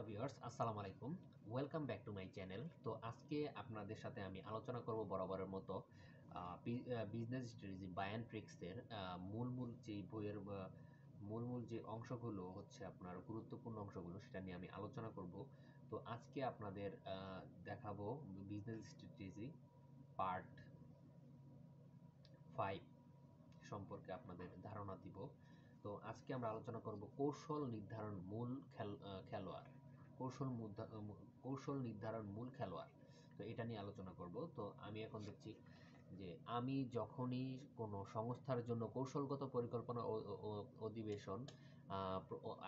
Viewers আসসালামু আলাইকুম, welcome back to my channel. তো আজকে আপনাদের সাথে আমি আলোচনা করব বরাবরের মতো বিজনেস স্ট্র্যাটেজি বায়ান্ট্রিক্সের মূল যে বইয়ের মূল যে অংশগুলো হচ্ছে আপনার গুরুত্বপূর্ণ অংশগুলো সেটা নিয়ে আমি আলোচনা করব। তো আজকে আপনাদের দেখাবো বিজনেস স্ট্র্যাটেজি পার্ট 5 সম্পর্কে আপনাদের ধারণা দিব। তো আজকে আমরা আলোচনা করব কৌশল নির্ধারণ মূল খেলোয়াড় কৌশল নির্ধারণ মূল খেলোয়াড়। তো এটা নিয়ে আলোচনা করব। তো আমি এখন দেখছি যে আমি যখনই কোনো সংস্থার জন্য কৌশলগত পরিকল্পনা অধিবেশন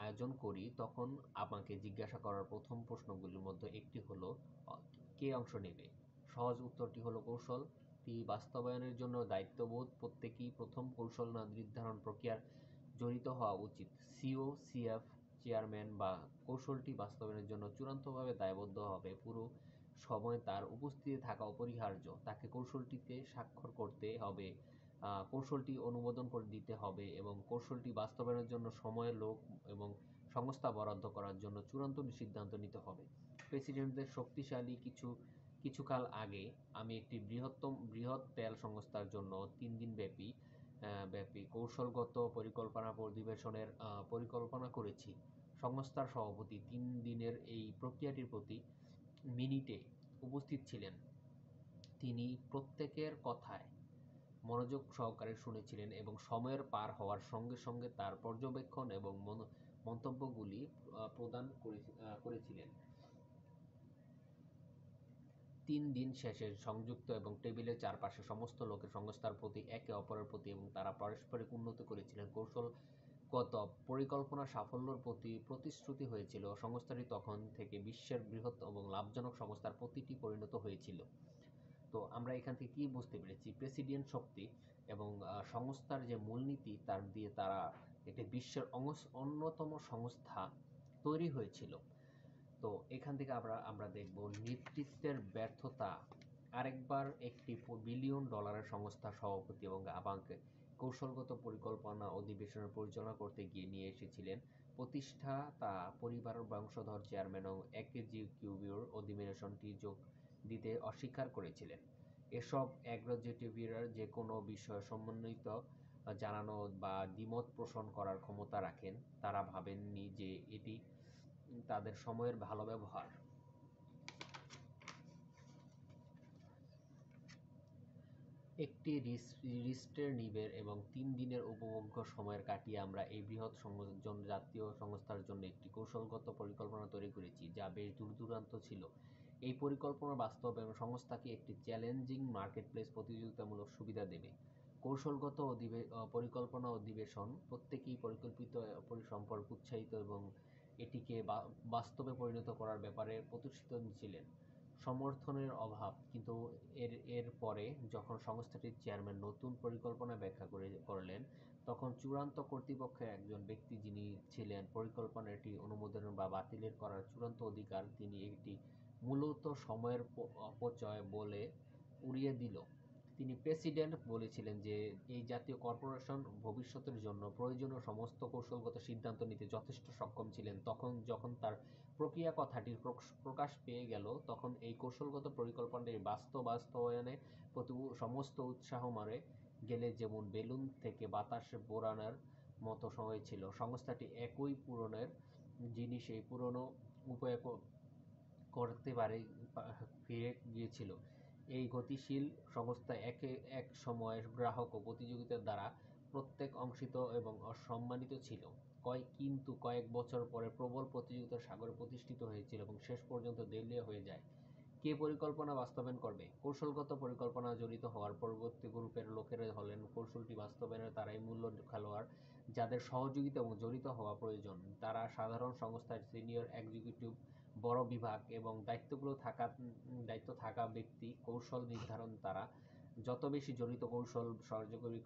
আয়োজন করি, তখন আমাকে জিজ্ঞাসা করার প্রথম প্রশ্নগুলির মধ্যে একটি হলো কে অংশ নেবে। সহজ উত্তরটি হলো কৌশল বাস্তবায়নের জন্য দায়িত্ববোধ প্রত্যেকেই প্রথম কৌশল নির্ধারণ প্রক্রিয়ার জড়িত হওয়া উচিত। সিও সিএফ চেয়ারম্যান বা কৌশলটি বাস্তবায়নের জন্য চূড়ান্তভাবে দায়বদ্ধ হবে। পুরো সময় তার উপস্থিতি থাকা অপরিহার্য। তাকে কৌশলটিতে স্বাক্ষর করতে হবে, কৌশলটি অনুমোদন করে দিতে হবে এবং কৌশলটি বাস্তবায়নের জন্য সময়, লোক এবং সংস্থা বরাদ্দ করার জন্য চূড়ান্ত সিদ্ধান্ত নিতে হবে। প্রেসিডেন্টদের শক্তিশালী কিছুকাল আগে আমি একটি বৃহৎ তেল সংস্থার জন্য 3 দিন ব্যাপী কৌশলগত পরিকল্পনা অধিবেশনের পরিকল্পনা করেছি। সংস্থার সভাপতি 3 দিনের এই প্রক্রিয়াটির প্রতি মিনিটে উপস্থিত ছিলেন। তিনি প্রত্যেকের কথায় মনোযোগ সহকারে শুনেছিলেন এবং সময়ের পার হওয়ার সঙ্গে সঙ্গে তার পর্যবেক্ষণ এবং মন্তব্যগুলি প্রদান করেছিলেন। 3 দিন শেষে সংযুক্ত এবং টেবিলের চারপাশে সমস্ত লোকের সংস্থার প্রতি একে অপরের প্রতি এবং তারা পারস্পরিক উন্নতি করেছিলেন। কৌশলগত পরিকল্পনা সাফল্যের প্রতি প্রতিশ্রুতি হয়েছিল। সংস্থাটি তখন থেকে বিশ্বের বৃহৎ এবং লাভজনক সংস্থার প্রতিটি পরিণত হয়েছিল। তো আমরা এখান থেকে কি বুঝতে পেরেছি? প্রেসিডেন্ট শক্তি এবং সংস্থার যে মূলনীতি তার দিয়ে তারা একটি বিশ্বের অন্যতম সংস্থা তৈরি হয়েছিল। তো এখান থেকে আমরা দেখব নেতৃত্বের ব্যর্থতা। আরেকবার একটি বিলিয়ন ডলারের সংস্থার সভাপতি এবং আমাকে কৌশলগত পরিকল্পনা অধিবেশনের পরিচালনা করতে গিয়ে নিয়ে এসেছিলেন প্রতিষ্ঠাতা পরিবারের বংশধর চেয়ারম্যান এবং এক্সিকিউটিভ অধিবেশনটি যোগ দিতে অস্বীকার করেছিলেন। এসব এক্সিকিউটিভরা যে কোনো বিষয়ে সমন্বিত জানানো বা দ্বিমত পোষণ করার ক্ষমতা রাখেন। তারা ভাবেননি যে এটি তাদের সময়ের ভালো ব্যবহার। একটি রিস্টের নিবের এবং 3 দিনের উপভোগ্য সময়ের কাটিয়ে আমরা এই বৃহৎ জাতীয় সংস্থার জন্য একটি কৌশলগত পরিকল্পনা তৈরি করেছি, যা বেশ দূরান্ত ছিল। এই পরিকল্পনা বাস্তবায়ন সংস্থাকে একটি চ্যালেঞ্জিং মার্কেটপ্লেস প্রতিযোগিতামূলক সুবিধা দেবে। কৌশলগত পরিকল্পনা অধিবেশন প্রত্যেকেই পরিকল্পিত সম্পর্কে উৎসাহিত এবং এটিকে বাস্তবে পরিণত করার ব্যাপারে প্রতিশ্রুতি ছিলেন। সমর্থনের অভাব। কিন্তু এর পরে যখন সংস্থাটির চেয়ারম্যান নতুন পরিকল্পনা ব্যাখ্যা করলেন, তখন চূড়ান্ত কর্তৃপক্ষের একজন ব্যক্তি, যিনি ছিলেন পরিকল্পনাটি অনুমোদন বা বাতিলের করার চূড়ান্ত অধিকার, তিনি এটি মূলত সময়ের অপচয় বলে উড়িয়ে দিল। তিনি প্রেসিডেন্ট বলেছিলেন যে এই জাতীয় কর্পোরেশন ভবিষ্যতের জন্য প্রয়োজনীয় সমস্ত কৌশলগত সিদ্ধান্ত নিতে যথেষ্ট সক্ষম ছিলেন। যখন তার প্রক্রিয়া কথাটির প্রকাশ পেয়ে গেল, তখন এই কৌশলগত পরিকল্পনাটির বাস্তবায়নে প্রতি সমস্ত উৎসাহ মারে গেলে যেমন বেলুন থেকে বাতাসে বোড়ানোর মতো হয়েছিল। সংস্থাটি একই পুরনের জিনিস এই পুরনো উপায়ে করতে ফিরে গিয়েছিল। এই গতিশীল সংস্থা এক সময়ের গ্রাহক ও প্রতিযোগিতার দ্বারা প্রত্যেক অংশিত এবং সম্মানিত ছিল, কিন্তু কয়েক বছর পরে প্রবল প্রতিযোগিতার সাগরে প্রতিষ্ঠিত হয়েছিল এবং শেষ পর্যন্ত দেউলিয়া হয়ে যায়। কে পরিকল্পনা বাস্তবায়ন করবে? কৌশলগত পরিকল্পনা জড়িত হওয়ার পরবর্তী গ্রুপের লোকেরা হলেন কৌশলটি বাস্তবায়নের তারাই মূল্য খেলোয়াড়, যাদের সহযোগিতা এবং জড়িত হওয়া প্রয়োজন। তারা সাধারণ সংস্থার সিনিয়র এক্সিকিউটিভ, বড় বিভাগ এবং দায়িত্ব থাকা ব্যক্তি। কৌশল নির্ধারণ তারা যত বেশি জড়িত কৌশল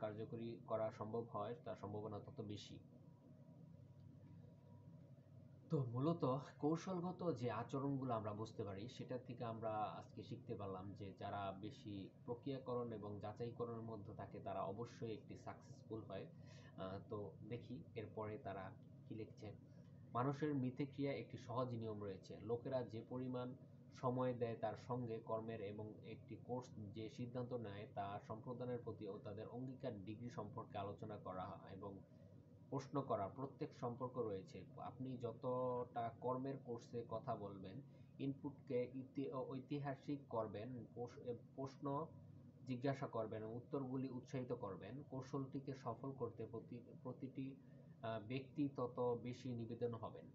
কার্যকরী করা সম্ভব হয়, তার সম্ভাবনা তত বেশি। তো মূলত কৌশলগত যে আচরণগুলো আমরা বুঝতে পারি, সেটা থেকে আমরা আজকে শিখতে পারলাম যে যারা বেশি প্রক্রিয়াকরণ এবং যাচাইকরণের মধ্যে থাকে তারা অবশ্যই একটি সাকসেসফুল হয়। তো দেখি এরপরে তারা কি লিখছে। মানুষের মিথস্ক্রিয়া একটি সহজ নিয়ম রয়েছে। লোকেরা যে পরিমাণ সময় দেয় তার সঙ্গে কর্মের এবং একটি কোর্স যে সিদ্ধান্ত নেয় তা সম্প্রদানের প্রতি ও তাদের অঙ্গীকার ডিগ্রি সম্পর্কে আলোচনা করা এবং প্রশ্ন করা প্রত্যেক সম্পর্ক রয়েছে। আপনি যতটা কর্মের কোর্সে কথা বলবেন, ইনপুটকে ঐতিহাসিক করবেন, প্রশ্ন জিজ্ঞাসা করবেন, উত্তরগুলি উৎসাহিত করবেন, কৌশলটিকে সফল করতে প্রতিটি ব্যক্তি তত বেশি নিবেদন হবেন।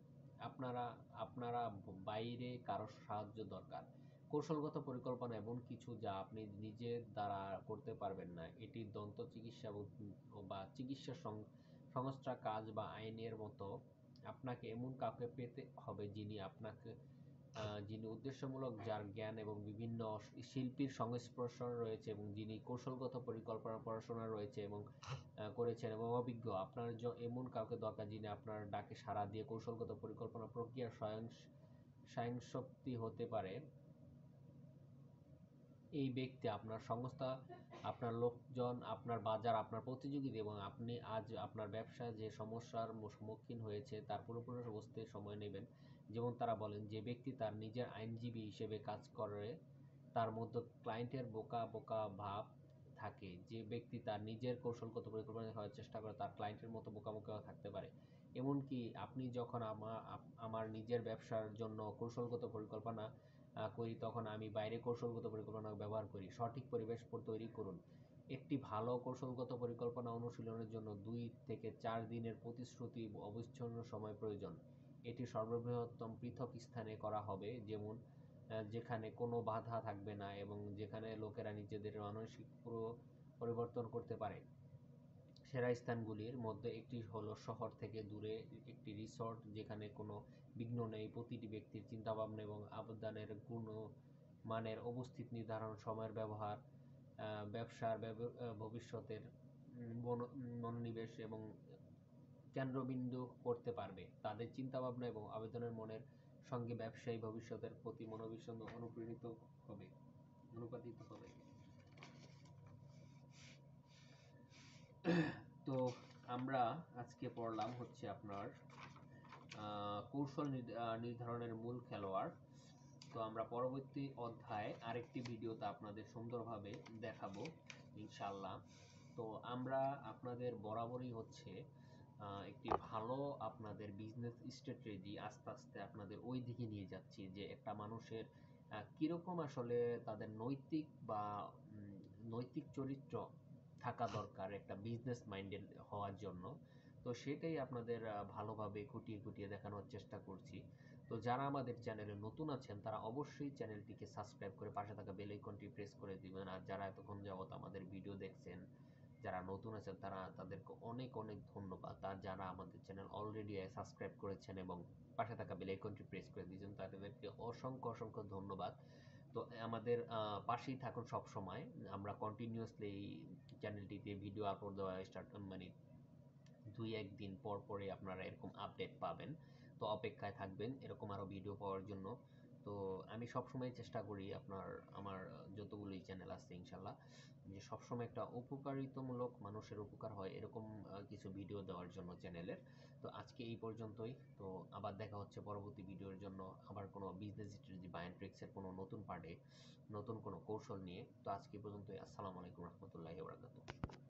আপনারা আপনারা বাইরে কারো সাহায্য দরকার। কৌশলগত পরিকল্পনা এমন কিছু যা আপনি নিজের দ্বারা করতে পারবেন না। এটি দন্ত চিকিৎসা বা চিকিৎসা সংস্থা কাজ বা আইনের মতো। আপনাকে এমন কাউকে পেতে হবে যিনি উদ্দেশ্যমূলক, যার জ্ঞান এবং বিভিন্ন শিল্পীর সংস্পর্শ রয়েছে এবং যিনি কৌশলগত পরিকল্পনা পড়াশোনা রয়েছে এবং করেছেন এবং অভিজ্ঞ। আপনার এমন কাউকে দরকার যিনি আপনার ডাকে সাড়া দিয়ে কৌশলগত পরিকল্পনা প্রক্রিয়ার স্বয়ংশক্তি হতে পারে। এই ব্যক্তি আপনার সংস্থা, আপনার লোকজন, আপনার বাজার, আপনার প্রতিযোগী এবং আপনি আজ আপনার ব্যবসায় যে সমস্যার সম্মুখীন হয়েছে তার পুরোপুরি বুঝতে সময় নেবেন। যেমন তারা বলেন, যে ব্যক্তি তার নিজের আইনজীবী হিসেবে কাজ করে তার মধ্যে ক্লায়েন্টের বোকা বোকা ভাব থাকে। যে ব্যক্তি তার নিজের কৌশলগত পরিকল্পনা হওয়ার চেষ্টা করে তার ক্লায়েন্টের মতো বোকা বোকা থাকতে পারে। এমনকি আপনি যখন আমার নিজের ব্যবসার জন্য কৌশলগত পরিকল্পনা করি তখন আমি বাইরে কৌশলগত পরিকল্পনা ব্যবহার করি। সঠিক পরিবেশ তৈরি করুন। একটি ভালো কৌশলগত পরিকল্পনা অনুশীলনের জন্য 2 থেকে 4 দিনের প্রতিশ্রুতি অবিচ্ছিন্ন সময় প্রয়োজন। এটি সর্ববৃহত্তম পৃথক স্থানে করা হবে, যেখানে কোনো বাধা থাকবে না এবং যেখানে লোকেরা নিজেদের মানসিক পরিবর্তন করতে পারে। সেরা স্থানগুলির মধ্যে একটি হলো শহর থেকে দূরে একটি রিসর্ট যেখানে কোনো বিঘ্ন নেই। প্রতিটি ব্যক্তির চিন্তাভাবনা এবং আবেদনের গুণমানের অবস্থিত নির্ধারণ, সময়ের ব্যবহার, ব্যবসার ভবিষ্যতের মনোনিবেশ এবং কেন্দ্রবিন্দু করতে পারবে। তাদের চিন্তাভাবনা এবং আবেদনের মনের সঙ্গে ব্যবসায়ী ভবিষ্যতের প্রতি মনোবিশ্বাস অনুপাতিত হবে। তো আমরা আজকে পড়লাম হচ্ছে আপনার কৌশল নির্ধারণের মূল খেলোয়াড়। তো আমরা পরবর্তী অধ্যায়ে আরেকটি ভিডিওতে আপনাদের সুন্দরভাবে দেখাবো ইনশাল্লাহ। তো আমরা আপনাদের বরাবরই হচ্ছে একটি ভালো আপনাদের বিজনেস স্ট্র্যাটেজি আস্তে আস্তে আপনাদের ওই দিকে নিয়ে যাচ্ছি, যে একটা মানুষের কিরকম আসলে তাদের নৈতিক চরিত্র থাকা দরকার একটা বিজনেস মাইন্ডেড হওয়ার জন্য। তো সেটাই আপনাদের ভালোভাবে খুঁটিয়ে খুঁটিয়ে দেখানোর চেষ্টা করছি। তো যারা আমাদের চ্যানেলে নতুন আছেন তারা অবশ্যই চ্যানেলটিকে সাবস্ক্রাইব করে পাশে থাকা বেল আইকনটি প্রেস করে দিবেন। আর যারা এতক্ষণ যাবত আমাদের ভিডিও দেখছেন, যারা নতুন আছেন তাদেরকে অনেক অনেক ধন্যবাদ। আর যারা আমাদের চ্যানেল অলরেডি সাবস্ক্রাইব করেছেন এবং পাশে থাকা বেল আইকনটি প্রেস করে দিয়েছেন তাদেরকে অসংখ্য অসংখ্য ধন্যবাদ। তো আমাদের পাশেই থাকুন সব সময়। আমরা কন্টিনিউয়াসলি এই চ্যানেলটিতে ভিডিও আপলোড দেওয়া মানে 2-1 দিন পর পরে আপনারা এরকম আপডেট পাবেন। তো অপেক্ষায় থাকবেন এরকম আরও ভিডিও পাওয়ার জন্য। তো আমি সবসময় চেষ্টা করি আমার যতগুলোই চ্যানেল আছে ইনশাল্লাহ যে সবসময় একটা উপকারিতামূলক, মানুষের উপকার হয় এরকম কিছু ভিডিও দেওয়ার জন্য চ্যানেলের। তো আজকে এই পর্যন্তই। তো আবার দেখা হচ্ছে পরবর্তী ভিডিওর জন্য আবার কোনো বিজনেস স্ট্র্যাটেজি বা ট্রিক্সের কোনো নতুন পার্টে নতুন কোনো কৌশল নিয়ে। তো আজকে এই পর্যন্তই। আসসালামু আলাইকুম রহমতুল্লাহি ওয়া বারাকাতুহু।